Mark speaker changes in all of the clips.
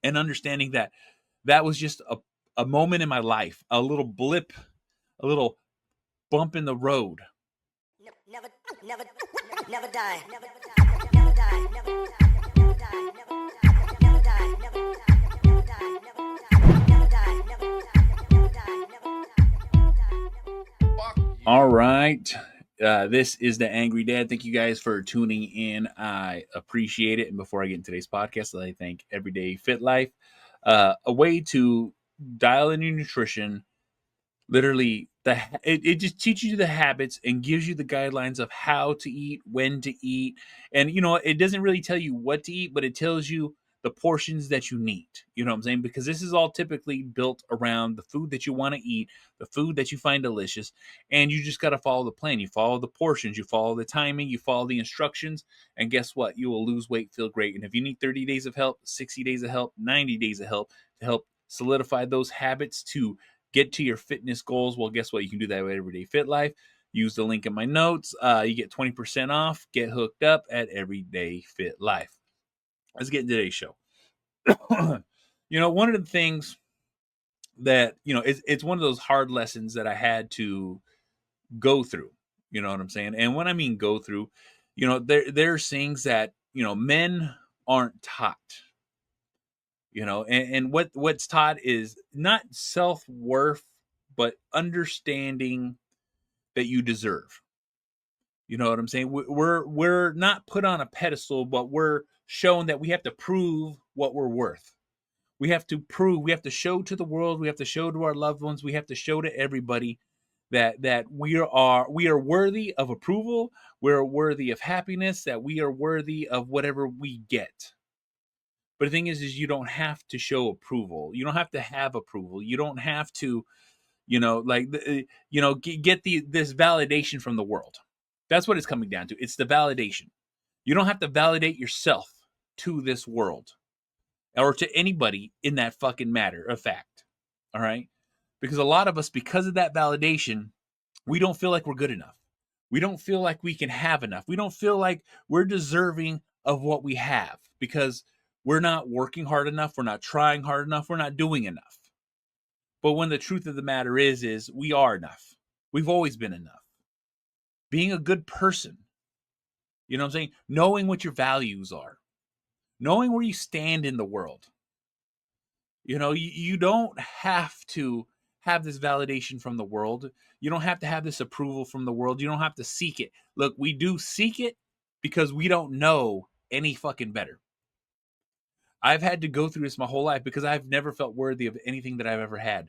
Speaker 1: and understanding that that was just a moment in my life, a little blip, a little bump in the road.
Speaker 2: Never, never, never die. Never die. Never die. Never die. Never die. Never die. Never die. Never die. Never die. Never die. Never die.
Speaker 1: All right. This is the Angry Dad. Thank you guys for tuning in. I appreciate it. And before I get into today's podcast, I thank Everyday Fit Life, a way to dial in your nutrition. Literally, it just teaches you the habits and gives you the guidelines of how to eat, when to eat. And, it doesn't really tell you what to eat, but it tells you the portions that you need. You know what I'm saying? Because this is all typically built around the food that you want to eat, the food that you find delicious, and you just got to follow the plan. You follow the portions, you follow the timing, you follow the instructions, and guess what? You will lose weight, feel great. And if you need 30 days of help, 60 days of help, 90 days of help to help solidify those habits to get to your fitness goals, well, guess what? You can do that with Everyday Fit Life. Use the link in my notes. You get 20% off. Get hooked up at Everyday Fit Life. Let's get into today's show. One of the things that, it's one of those hard lessons that I had to go through. You know what I'm saying? And when I mean go through, there's things that, men aren't taught. And what's taught is not self-worth, but understanding that you deserve. You know what I'm saying? We're not put on a pedestal, but we're shown that we have to prove what we're worth. We have to show to the world, we have to show to our loved ones, we have to show to everybody that we are worthy of approval, we're worthy of happiness, that we are worthy of whatever we get. But the thing is you don't have to show approval. You don't have to have approval. You don't have to, get this validation from the world. That's what it's coming down to. It's the validation. You don't have to validate yourself to this world or to anybody in that fucking matter of fact. All right? Because a lot of us, because of that validation, we don't feel like we're good enough. We don't feel like we can have enough. We don't feel like we're deserving of what we have because we're not working hard enough. We're not trying hard enough. We're not doing enough. But when the truth of the matter is we are enough. We've always been enough. Being a good person, you know what I'm saying? Knowing what your values are. Knowing where you stand in the world. You don't have to have this validation from the world. You don't have to have this approval from the world. You don't have to seek it. Look, we do seek it because we don't know any fucking better. I've had to go through this my whole life because I've never felt worthy of anything that I've ever had.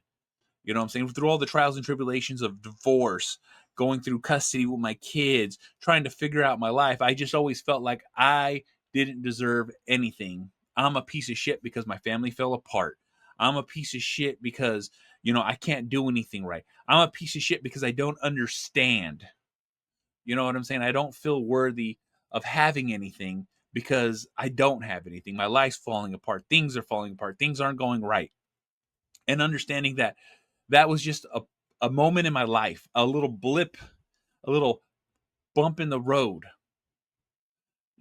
Speaker 1: You know what I'm saying? Through all the trials and tribulations of divorce, going through custody with my kids, trying to figure out my life, I just always felt like I didn't deserve anything. I'm a piece of shit because my family fell apart. I'm a piece of shit because, I can't do anything right. I'm a piece of shit because I don't understand. You know what I'm saying? I don't feel worthy of having anything because I don't have anything. My life's falling apart. Things are falling apart. Things aren't going right. And understanding that was just a moment in my life, a little blip, a little bump in the road.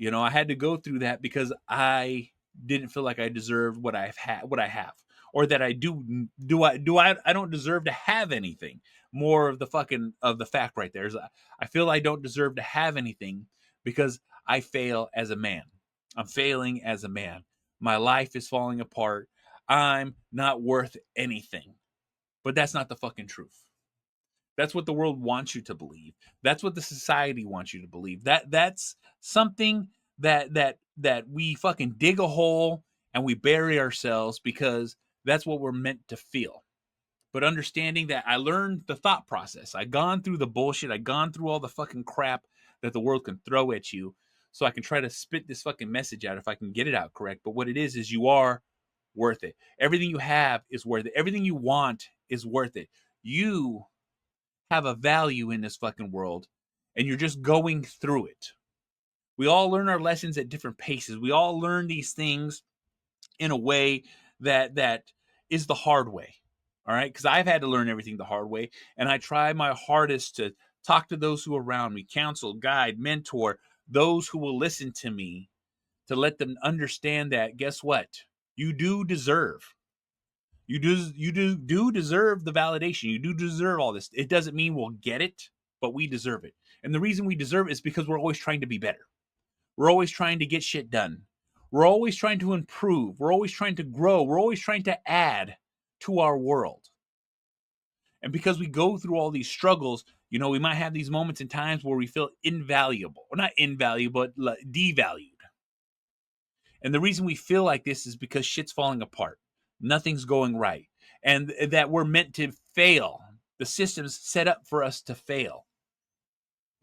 Speaker 1: I had to go through that because I didn't feel like I deserved what I have, or that I don't deserve to have anything. More of the fact right there is I feel I don't deserve to have anything because I fail as a man. I'm failing as a man. My life is falling apart. I'm not worth anything. But that's not the fucking truth. That's what the world wants you to believe. That's what the society wants you to believe. That's something that we fucking dig a hole and we bury ourselves because that's what we're meant to feel. But understanding that I learned the thought process. I gone through the bullshit. I gone through all the fucking crap that the world can throw at you so I can try to spit this fucking message out if I can get it out correct. But what it is you are worth it. Everything you have is worth it. Everything you want is worth it. You have a value in this fucking world and you're just going through it. We all learn our lessons at different paces. We all learn these things in a way that is the hard way. All right? Because I've had to learn everything the hard way, and I try my hardest to talk to those who are around me, counsel, guide, mentor, those who will listen to me, to let them understand that, guess what? You do deserve. You do deserve the validation. You do deserve all this. It doesn't mean we'll get it, but we deserve it. And the reason we deserve it is because we're always trying to be better. We're always trying to get shit done. We're always trying to improve. We're always trying to grow. We're always trying to add to our world. And because we go through all these struggles, we might have these moments and times where we feel invaluable. Or not invaluable, but devalued. And the reason we feel like this is because shit's falling apart. Nothing's going right. And that we're meant to fail. The system's set up for us to fail.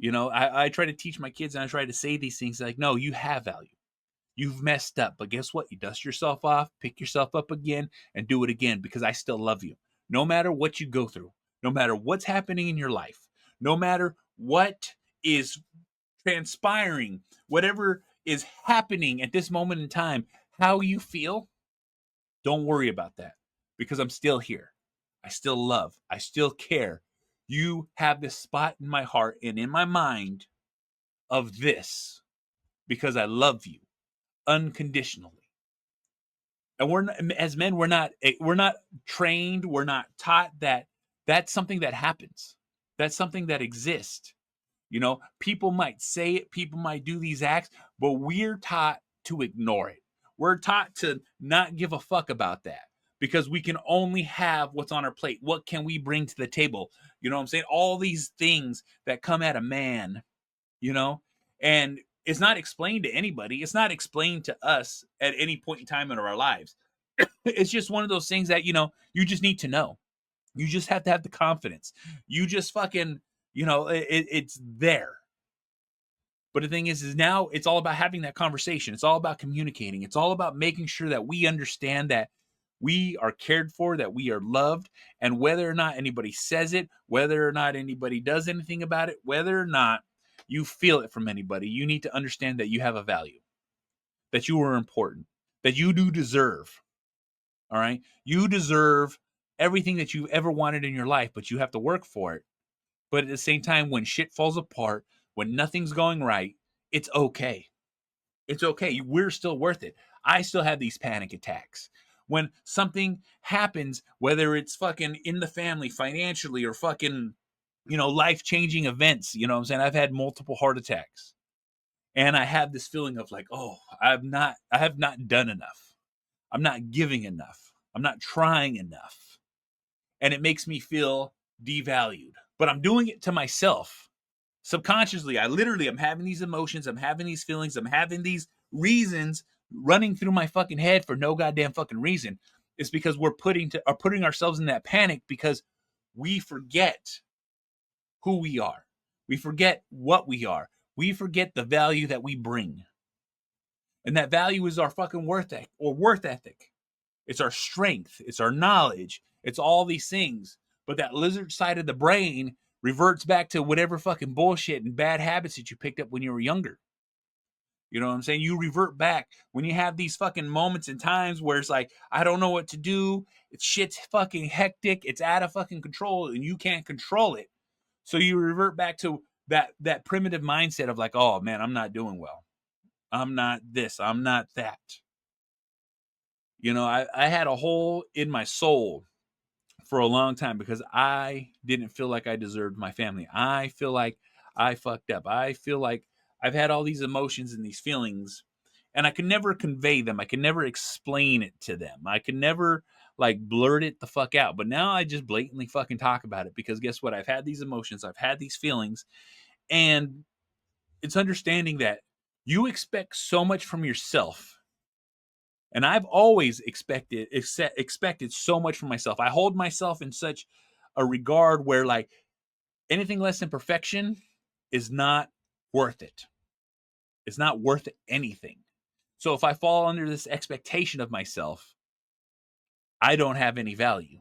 Speaker 1: I try to teach my kids and I try to say these things like, no, you have value. You've messed up, but guess what? You dust yourself off, pick yourself up again, and do it again because I still love you. No matter what you go through, no matter what's happening in your life, no matter what is transpiring, whatever is happening at this moment in time, how you feel, don't worry about that because I'm still here. I still love. I still care. You have this spot in my heart and in my mind of this because I love you unconditionally. And we're not, as men, we're not trained, we're not taught that that's something that happens. That's something that exists. People might say it, people might do these acts, but we're taught to ignore it. We're taught to not give a fuck about that because we can only have what's on our plate. What can we bring to the table? You know what I'm saying? All these things that come at a man, and it's not explained to anybody. It's not explained to us at any point in time in our lives. It's just one of those things that, you just need to know. You just have to have the confidence. You just fucking, it's there. But the thing is now it's all about having that conversation. It's all about communicating. It's all about making sure that we understand that we are cared for, that we are loved, and whether or not anybody says it, whether or not anybody does anything about it, whether or not you feel it from anybody, you need to understand that you have a value, that you are important, that you do deserve. All right? You deserve everything that you've ever wanted in your life, but you have to work for it. But at the same time, when shit falls apart, when nothing's going right, it's okay. It's okay. We're still worth it. I still have these panic attacks. When something happens, whether it's fucking in the family, financially, or fucking, life-changing events, you know what I'm saying? I've had multiple heart attacks. And I have this feeling of like, oh, I have not done enough. I'm not giving enough. I'm not trying enough. And it makes me feel devalued. But I'm doing it to myself. Subconsciously, I'm having these emotions, I'm having these feelings, I'm having these reasons running through my fucking head for no goddamn fucking reason. It's because we're putting ourselves in that panic because we forget who we are. We forget what we are. We forget the value that we bring. And that value is our fucking worth ethic. It's our strength. It's our knowledge. It's all these things. But that lizard side of the brain reverts back to whatever fucking bullshit and bad habits that you picked up when you were younger. You know what I'm saying? You revert back when you have these fucking moments and times where it's like, I don't know what to do. It's shit's fucking hectic. It's out of fucking control and you can't control it. So you revert back to that primitive mindset of like, oh man, I'm not doing well. I'm not this. I'm not that. I had a hole in my soul for a long time because I didn't feel like I deserved my family. I feel like I fucked up. I feel like I've had all these emotions and these feelings and I could never convey them. I could never explain it to them. I could never like blurt it the fuck out. But now I just blatantly fucking talk about it because guess what? I've had these emotions. I've had these feelings and it's understanding that you expect so much from yourself. And I've always expected so much from myself. I hold myself in such a regard where like anything less than perfection is not worth it. It's not worth anything. So if I fall under this expectation of myself, I don't have any value.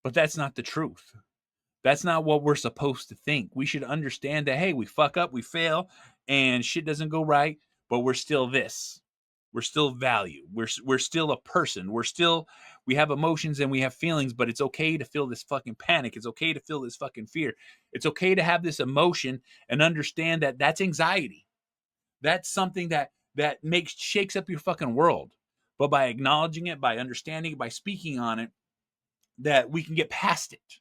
Speaker 1: But that's not the truth. That's not what we're supposed to think. We should understand that, hey, we fuck up, we fail, and shit doesn't go right, but we're still this. We're still value. We're still a person. We have emotions and we have feelings, but it's okay to feel this fucking panic. It's okay to feel this fucking fear. It's okay to have this emotion and understand that that's anxiety. That's something that shakes up your fucking world. but by acknowledging it, by understanding it, by speaking on it, that we can get past it.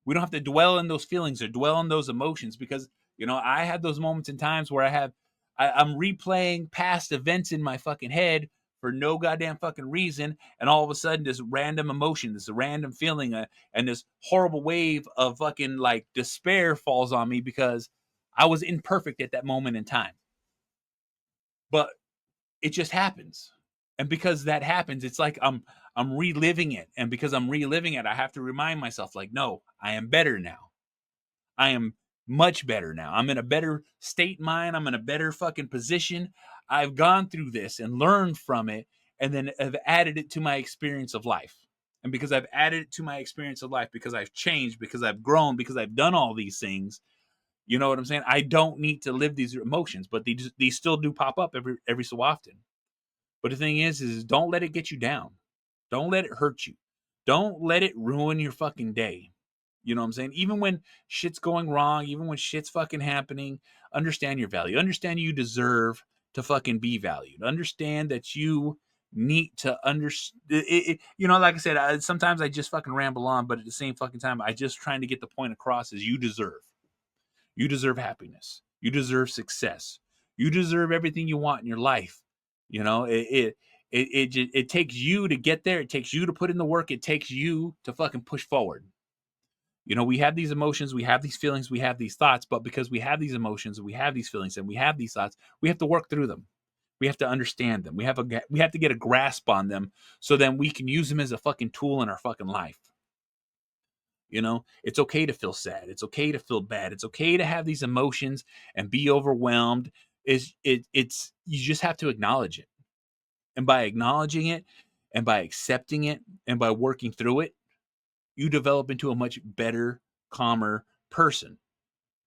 Speaker 1: We don't have to dwell in those feelings or dwell in those emotions, because I had those moments in times where I'm replaying past events in my fucking head for no goddamn fucking reason, and all of a sudden this random emotion, this random feeling, and this horrible wave of fucking like despair falls on me because I was imperfect at that moment in time. But it just happens. And because that happens, it's like I'm reliving it. And because I'm reliving it, I have to remind myself, like, no, I am better now. I am much better now. I'm in a better state of mind. I'm in a better fucking position. I've gone through this and learned from it, and then have added it to my experience of life. And because I've added it to my experience of life, because I've changed, because I've grown, because I've done all these things, you know what I'm saying? I don't need to live these emotions, but these still do pop up every so often. But the thing is don't let it get you down. Don't let it hurt you. Don't let it ruin your fucking day. You know what I'm saying? Even when shit's going wrong, even when shit's fucking happening, understand your value. Understand you deserve to fucking be valued. Understand that you need to understand. Like I said, sometimes I just fucking ramble on, but at the same fucking time, I just trying to get the point across is you deserve. You deserve happiness. You deserve success. You deserve everything you want in your life. You know, it takes you to get there. It takes you to put in the work. It takes you to fucking push forward. We have these emotions, we have these feelings, we have these thoughts, but because we have these emotions and we have these feelings and we have these thoughts, we have to work through them. We have to understand them. We have to get a grasp on them, so then we can use them as a fucking tool in our fucking life. It's okay to feel sad. It's okay to feel bad. It's okay to have these emotions and be overwhelmed. It's you just have to acknowledge it. And by acknowledging it and by accepting it and by working through it, you develop into a much better, calmer person.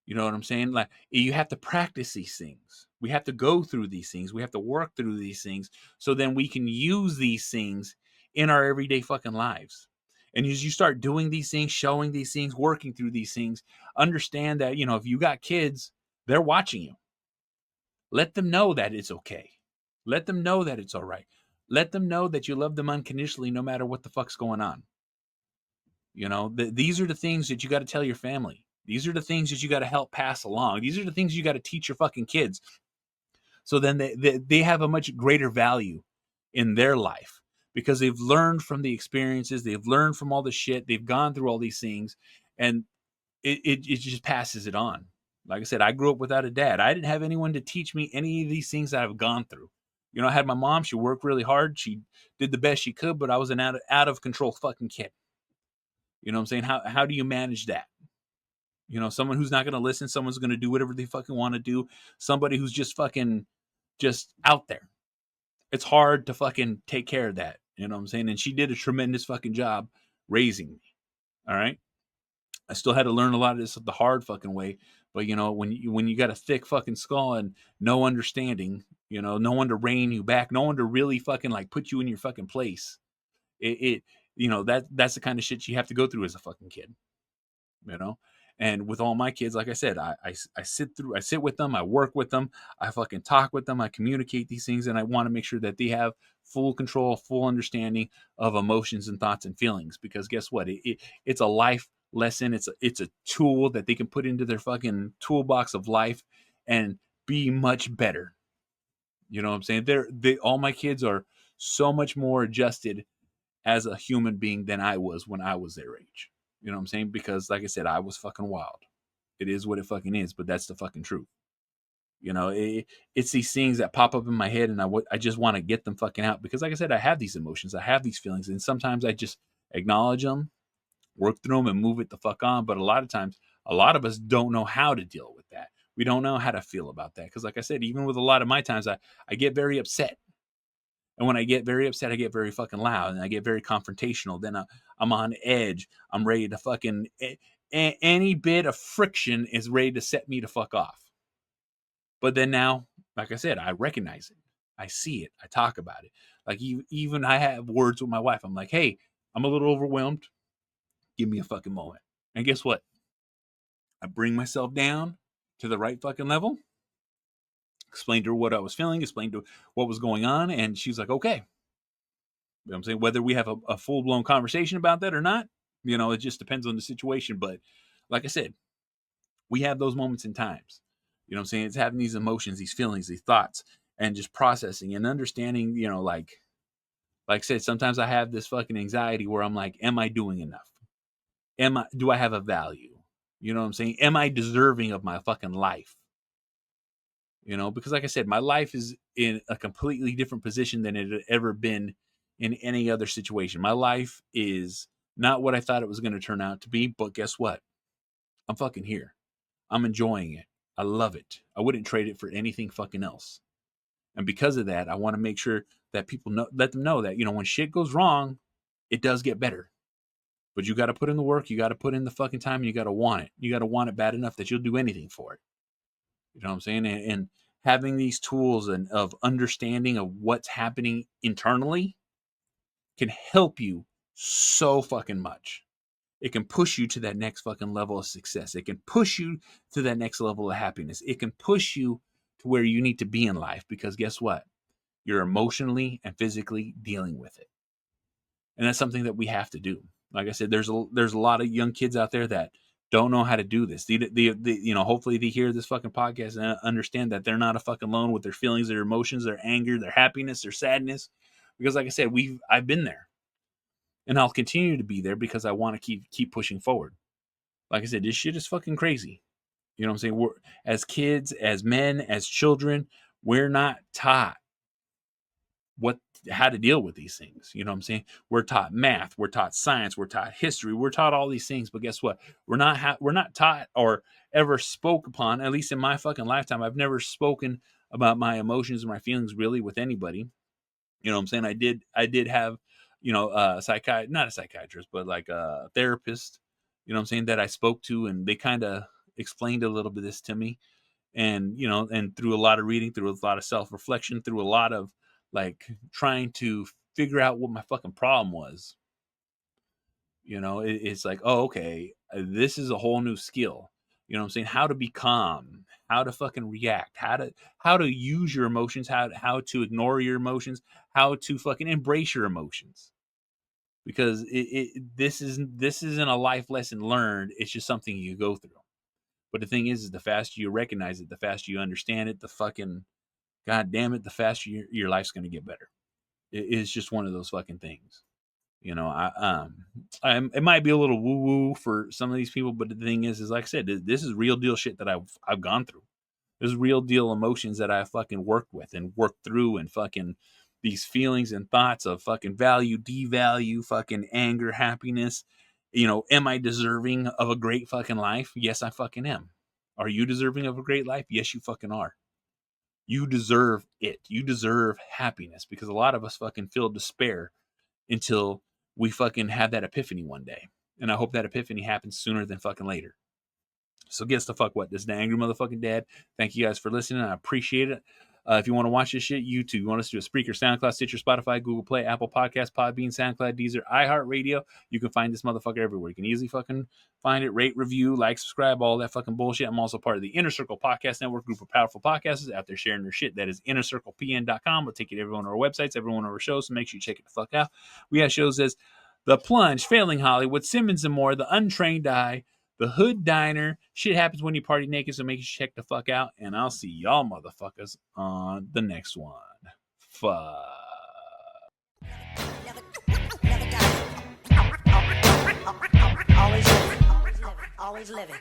Speaker 1: You know what I'm saying? Like, you have to practice these things. We have to go through these things. We have to work through these things, so then we can use these things in our everyday fucking lives. And as you start doing these things, showing these things, working through these things, understand that, if you got kids, they're watching you. Let them know that it's okay. Let them know that it's all right. Let them know that you love them unconditionally no matter what the fuck's going on. These are the things that you got to tell your family. These are the things that you got to help pass along. These are the things you got to teach your fucking kids. So then they have a much greater value in their life, because they've learned from the experiences. They've learned from all the shit. They've gone through all these things, and it just passes it on. Like I said, I grew up without a dad. I didn't have anyone to teach me any of these things that I've gone through. I had my mom. She worked really hard. She did the best she could, but I was an out of control fucking kid. You know what I'm saying? How do you manage that? Someone who's not going to listen, someone's going to do whatever they fucking want to do, somebody who's just fucking just out there. It's hard to fucking take care of that. You know what I'm saying? And she did a tremendous fucking job raising me. All right. I still had to learn a lot of this the hard fucking way. But when you got a thick fucking skull and no understanding, no one to rein you back, no one to really fucking like put you in your fucking place. That's the kind of shit you have to go through as a fucking kid. you know. And with all my kids, like I said, I sit with them, I work with them, I fucking talk with them, I communicate these things, and I want to make sure that they have full control, full understanding of emotions and thoughts and feelings. Because guess what? It's a life lesson. It's a tool that they can put into their fucking toolbox of life and be much better. You know what I'm saying? All my kids are so much more adjusted as a human being than I was when I was their age. You know what I'm saying? Because like I said, I was fucking wild. It is what it fucking is, but that's the fucking truth. It's these things that pop up in my head, and I just want to get them fucking out, because like I said, I have these emotions, I have these feelings, and sometimes I just acknowledge them, work through them, and move it the fuck on. But a lot of times, a lot of us don't know how to deal with that. We don't know how to feel about that, because like I said, even with a lot of my times, I get very upset. And when I get very upset, I get very fucking loud, and I get very confrontational. Then I'm on edge. I'm ready to fucking any bit of friction is ready to set me to fuck off. But then now, like I said, I recognize it. I see it. I talk about it. Like even I have words with my wife. I'm like, hey, I'm a little overwhelmed. Give me a fucking moment. And guess what? I bring myself down to the right fucking level. Explained to her what I was feeling. Explained to her what was going on, and she's like, okay. You know what I'm saying? Whether we have a full blown conversation about that or not, it just depends on the situation. But like I said, we have those moments in times. You know what I'm saying? It's having these emotions, these feelings, these thoughts, and just processing and understanding, like I said, sometimes I have this fucking anxiety where I'm like, am I doing enough? Do I have a value? You know what I'm saying? Am I deserving of my fucking life? Because like I said, my life is in a completely different position than it had ever been in any other situation. My life is not what I thought it was going to turn out to be, but guess what? I'm fucking here. I'm enjoying it. I love it. I wouldn't trade it for anything fucking else. And because of that, I want to make sure that people know, let them know that, when shit goes wrong, it does get better. But you got to put in the work. You got to put in the fucking time. And you got to want it. You got to want it bad enough that you'll do anything for it. You know what I'm saying? And having these tools and of understanding of what's happening internally can help you so fucking much. It can push you to that next fucking level of success. It can push you to that next level of happiness. It can push you to where you need to be in life because guess what? You're emotionally and physically dealing with it. And that's something that we have to do. Like I said, there's a lot of young kids out there that don't know how to do this. Hopefully they hear this fucking podcast and understand that they're not a fucking alone with their feelings, their emotions, their anger, their happiness, their sadness. Because like I said, I've been there. And I'll continue to be there because I want to keep pushing forward. Like I said, this shit is fucking crazy. You know what I'm saying? As kids, as men, as children, we're not taught how to deal with these things. You know what I'm saying? We're taught math, we're taught science, we're taught history, we're taught all these things. But guess what? We're not taught or ever spoke upon. At least in my fucking lifetime, I've never spoken about my emotions and my feelings really with anybody. You know what I'm saying? I did have, not a psychiatrist, but like a therapist, you know what I'm saying, that I spoke to, and they kind of explained a little bit of this to me. And, and through a lot of reading, through a lot of self-reflection, through a lot of like trying to figure out what my fucking problem was, it's like, oh, okay, this is a whole new skill. You know what I'm saying? How to be calm, how to fucking react, how to use your emotions, how to ignore your emotions, how to fucking embrace your emotions. Because this isn't a life lesson learned. It's just something you go through. But the thing is the faster you recognize it, the faster you understand it, the fucking god damn it, the faster your life's gonna get better. It's just one of those fucking things. It might be a little woo woo for some of these people, but the thing is like I said, this is real deal shit that I've gone through. There's real deal emotions that I fucking worked with and worked through, and fucking these feelings and thoughts of fucking value, devalue, fucking anger, happiness. Am I deserving of a great fucking life? Yes, I fucking am. Are you deserving of a great life? Yes, you fucking are. You deserve it. You deserve happiness, because a lot of us fucking feel despair until we fucking have that epiphany one day. And I hope that epiphany happens sooner than fucking later. So guess the fuck what? This is the Angry Motherfucking Dad. Thank you guys for listening. I appreciate it. If you want to watch this shit, YouTube, you want us to do a Spreaker, SoundCloud, Stitcher, Spotify, Google Play, Apple Podcasts, Podbean, SoundCloud, Deezer, iHeartRadio. You can find this motherfucker everywhere. You can easily fucking find it, rate, review, like, subscribe, all that fucking bullshit. I'm also part of the Inner Circle Podcast Network, group of powerful podcasters out there sharing their shit. That is innercirclepn.com. We'll take you to every one of our websites, every one of our shows, so make sure you check it the fuck out. We have shows as The Plunge, Failing Hollywood, Simmons and More, The Untrained Eye, The Hood Diner, Shit Happens When You Party Naked, so make sure you check the fuck out, and I'll see y'all motherfuckers on the next one. Fuck.
Speaker 2: Always living, always living, always living,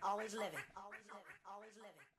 Speaker 2: always living, always living, always living.